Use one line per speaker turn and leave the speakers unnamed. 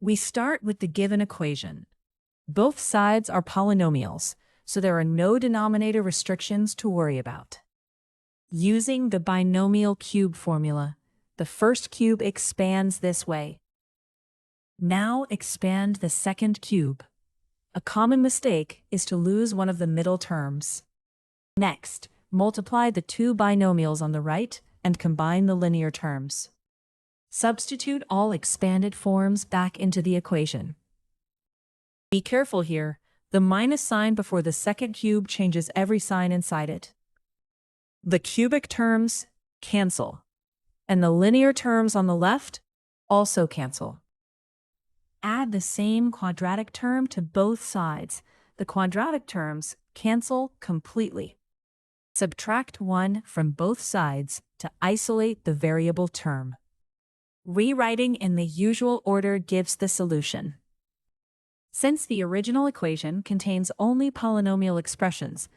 We start with the given equation. Both sides are polynomials, so there are no denominator restrictions to worry about. Using the binomial cube formula, the first cube expands this way. Now expand the second cube. A common mistake is to lose one of the middle terms. Next, multiply the two binomials on the right and combine the linear terms. Substitute all expanded forms back into the equation. Be careful here. The minus sign before the second cube changes every sign inside it. The cubic terms cancel, and the linear terms on the left also cancel. Add the same quadratic term to both sides. The quadratic terms cancel completely. Subtract 1 from both sides to isolate the variable term. Rewriting in the usual order gives the solution. Since the original equation contains only polynomial expressions,